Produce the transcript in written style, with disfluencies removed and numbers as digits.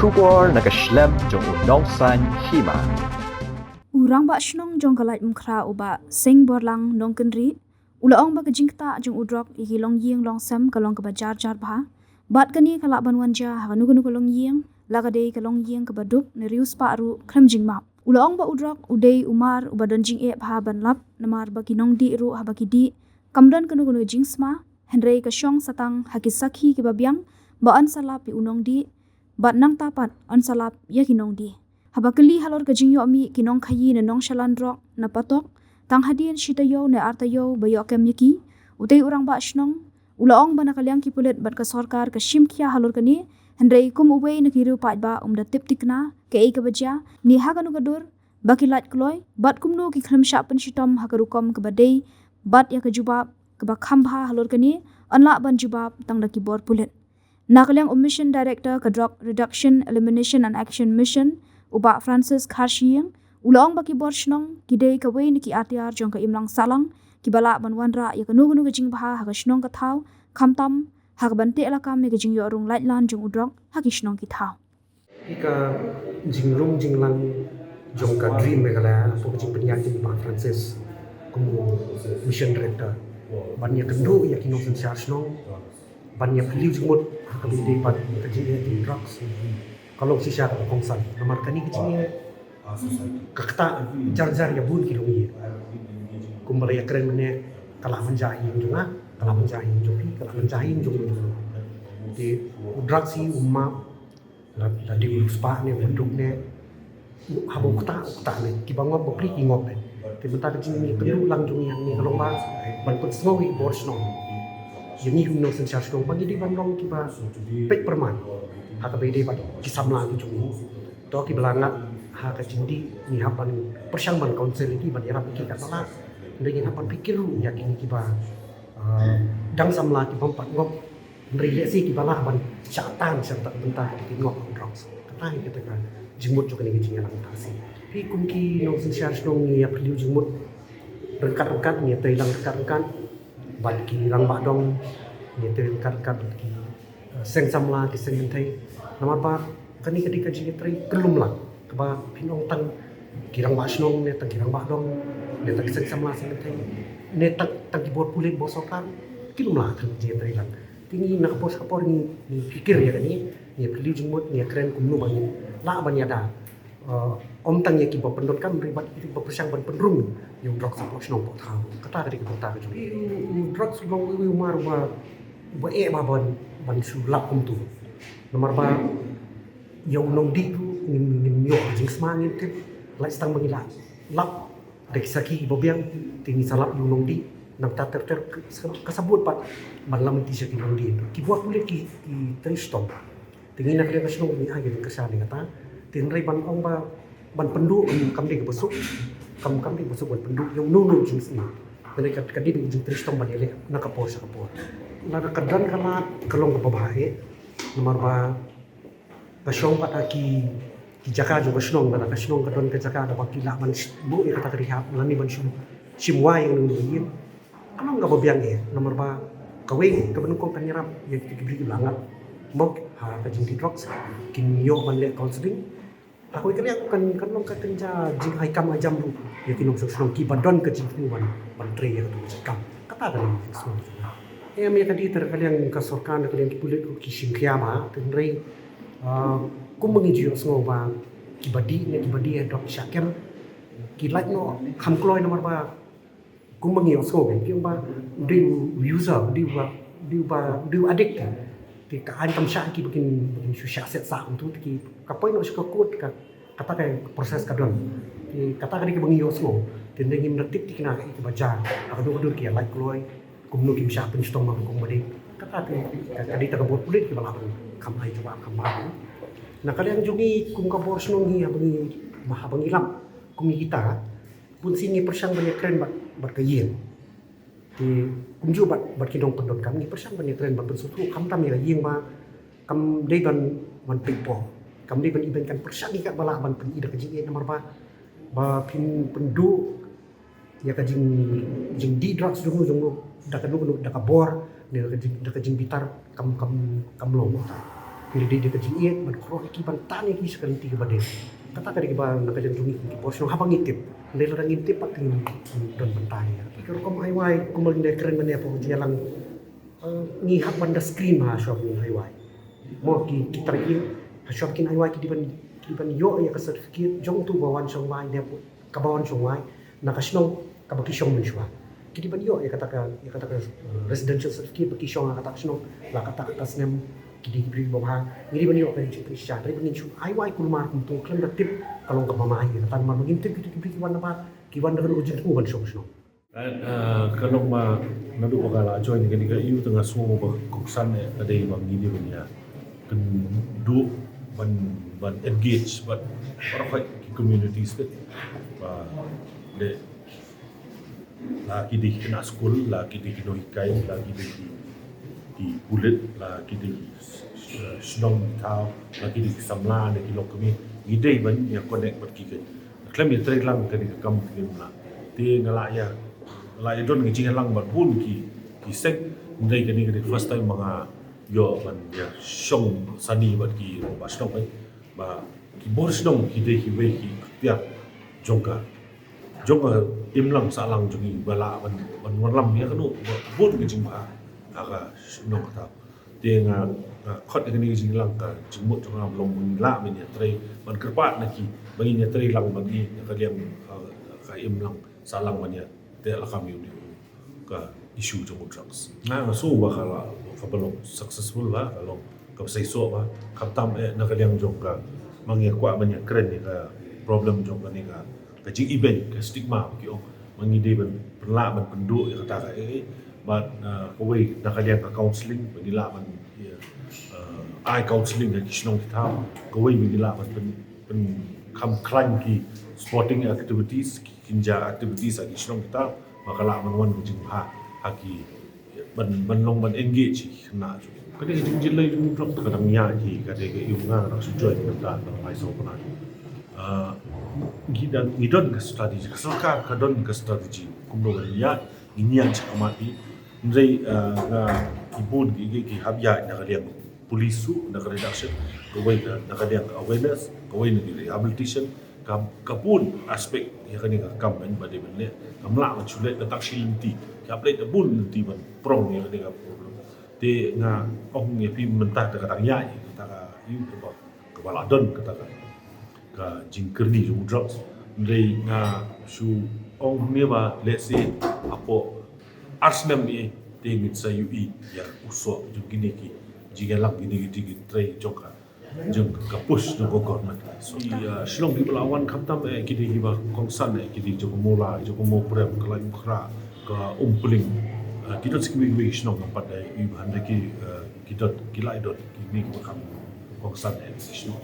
Shubor nakaslem jong unong san hima. Urang ba shnong jong kalait mukra uba sing borlang nong kenri ulaong ba kajingta jong udrok ikilong ying long sam kalong ka bajar jar bha bat kani kala banwanja hanu kanu kalong ying lagade kalong ying ka badup ne rius pa ru kram jingma ulaong ba udrok udei umar uba donjing e bha banlap namar ba kinong di ru ha ba kidi kamdan kanu kanu jingsma henrei ka shong satang hakisakhi ke babyang ba an salap pi unong di bat nang tapat an salap ya kinong di habakali halor kajing yo mi kinong khayi na nong shalandrok na patok tang hadian shitayo na artayo bayo kem yaki utei urang ba shnong ulaong ba nakalyang kipulet bat ka sarkar ka shimkhya halor kani hendrei kum uwei na kiru pat ba umda tip tikna ke ei ka baja ni haganu gadur bakilat kloy bat kumno ki khlam sha pen shitom hakarukom ka badei bat ya ka jubab ka ba khambha halor kani anla ban jubab tang da ki bor pulet nakalyang mission director ka drug reduction elimination and action mission uba Francis Kharshiang ulaong baki borshnong kidei ka wei niki atiar jong ka imlang salang kibala banwanra ya kanu kanu gajing baha ha shnong ka thau khamtam ha bante elakam me gajing yo rung light lan jong udrok ha kishnong ki thau ika jingrung jinglang jong ka dream megala po jing penyak jing ba Francis kumu mission director banyak kendu ya kinong sen shnong banyak liu jingmut ka bide pat ka jing drugs kalau sisa ka kongsan nomor kani kecilnya kakta jar-jar ya bun kilong ye kumbara ya keren mene kala menjahin juga kala menjahin jopi kala menjahin juga di drugs si umma la di spa ne bentuk ne habo kota ne kibango bopri kingop ne tebenta kecil ni kedu lang jung yang ni kalau ba ban put snowi borsno yang ni no sen sharshno bagi di ban long kiba pek perman haka bede bat kisamla ki jung to ki belangat haka jindi ni hapan persyang ban konsel iki ban era pikir kata ndengin hapan pikir yakin kiba dang samla ki bompat ngop relasi ki bala ban syatan serta bentah ki ngop drugs kata ketika jimut juga ni jingan lang tasi pi kumki no sen sharshno ni ya perlu jimut rengkat-rengkat ni teilang rengkat-rengkat bat ki lang ba dong ni teilang rengkat ki seng samla ki seng mentai nama pa kani kadi kaji tri kelum lang keba pinong tang kirang ba snong ne tang kirang ba dong ne tang seng samla seng mentai ne tang kibot pulit bosokan kilum lah tang ji tri lang tingi nak pos kapor ni pikir ya kani ni perlu jumut ni keren kumnu bang la ban yada om tang ya kibot pendot kan ribat itu bersang ban pendrung yung drug support snong po thau kata kadi kibot ta ju drug subong wi umar ba ba ban sulap kumtu nomor ba yung nong di ngin yo jing smangin tip lai stang mangila lap dek saki bobiang tingi salap yung nong di nang ta ter kasabut pat malam ti saki nong di ki buat kulit ki tristom tingi nak dia kasno ni agi kasani kata tinrai ban ong ba ban pendu kam di besuk kam di besuk ban pendu yung nunu jing sni mereka kadi jing tristom ban ele nakapor lada kadan kala kelong kebabae nomor ba kasyong pataki ki jaka jo kasnong bana kasnong kadon ka jaka da bakila man bu ya kata rihab lani ban simwa yang nungguin anong ga babiang nomor ba kaweng kaben ko kanyarap ya kibri langat mok ha ka jing drugs kin yo ban le counseling aku ikali aku kan long ka tenja jing ai kam ajam lu ya kinong sosong ki badon ka jing ban tre ya tu kam kata kan sosong mi kadi terkaliang kasorkan kalian kipulit ko kising kiyama tenrei kum mengijio sngoba kibadi dok syakem kilat no hamkloy nomor ba kum mengio sngoba kiumba diu user diu addict ti ka an kam syak ki bikin susah set sa untuk ki kapoy no skokut ka kata kay proses kadon ti kata kadi ki mengio sngo tendeng ngim retip ti kena ki baca akadu ki like kloy kumno kim sya pen stong mang kumade kata kadi takabot pulit ki balapan kamai coba kamai nah kalian jungi kum kabor snongi abangi mahabangilap kumi kita pun sini persang banyak keren bat kayen ti kumju bat kidong pendot kami persang banyak keren bat pensutu kam tam ya yeng ma kam dei ban pipo kam dei ban iben kan persang ikat bala ban pen ida kajing nomor ba pin pendu ya kajing jing di drugs jungu da kabor ne da kajing bitar kam long pilih dia kerja iet ban kro iki ban tani ki sekali tiga badin kata kali ki ban nak jadi dungi ki bos nong habang ngintip ndel orang ngintip pak don bantani ki kom ai wai kumal ndek keren mane apa jalan ni hak banda screen ha shop ni ai wai mo ki kita ini shop kin ai wai ki diban yo ya ka certificate jong tu bawan song wai dia kabawan song wai nakasnong kabaki song men shwa kiti ban yo ya kata residential certificate baki song kata song la kata tasnem kidi beri bawah ngiri ban yo kan cipri sya dari bangin shu ai wai kulmar kum tu klan tip kalong ka mamai tan man bangin tip kiti beri kiwan apa kiwan dengan ujung tu ban song song kalau ma nadu bagala join ni ka iu tengah semua ba koksan ada yang gini punya kan du ban engage but orang communities ba le lagi di kena school lagi di kena ikai lagi di kulit lagi di senong tau lagi di samla di kilo kami ide ban yang connect berkiki klaim itu terang tadi kam kena ti ngalaya la idon ngi jingan lang ban pun ki sek ndai kani kani first time mga yo ban ya shong sani bat ki ba shnong ba ki bor shnong ki de ki we ki ya jongka imlang salang jungi bala ban lam ya kanu bun ngi jingba aga shnong ta te nga khot kani jing lang ka jingmut jong am long la min ya tre ban kerpat na ki bangin ya tre lang ban ni ka liam ka imlang salang ban ya dia kami ni ke isu jomut drugs. Nah, so bakal kalau successful lah kalau kau sesuatu bah kaptam nak kalian jongka mangi kuat banyak keren ni ke problem jongka ni ke kecing event ke stigma ki oh mangi dia berlak ban penduk ya kata but kowe nak kalian ke counselling penilak ban I counselling ke kisnong kita kowe penilak ban pen kam klan ki sporting activities kinja activities lagi senang kita makalah manwan bijing haki ban engage kena kadi jing lai jung drop kadang nya ji kadi ke yunga nak sujud kita nak mai so pernah gidon ke strategi keselka kadon ke strategi kumdo ya inya chamati ndai ibun ki habya nak kalian polisu nak reduction kawai nak kalian awareness kawai ni rehabilitation kapun aspek yang kini kam ban bade benne kamla ma chulet da takshilti kaple da bun nanti ban prong ni kini problem te nga ong ye pi mentah da kadang ya kata ka yu ba kepala don kata ka jingkerni jung drugs ndai nga su ong ni ba let's say apo arsenal ni te ngit sa ui ya uso jung kini ki jigalang gini gini trai joka jeng kapus no government so shlong di lawan khamtam kidi hiba kongsan kidi joko mola joko mo prem kalai mukhra ka umpuling kita sikwi wi shlong pada ibu hande ki kita kilai dot kini makam kongsan shlong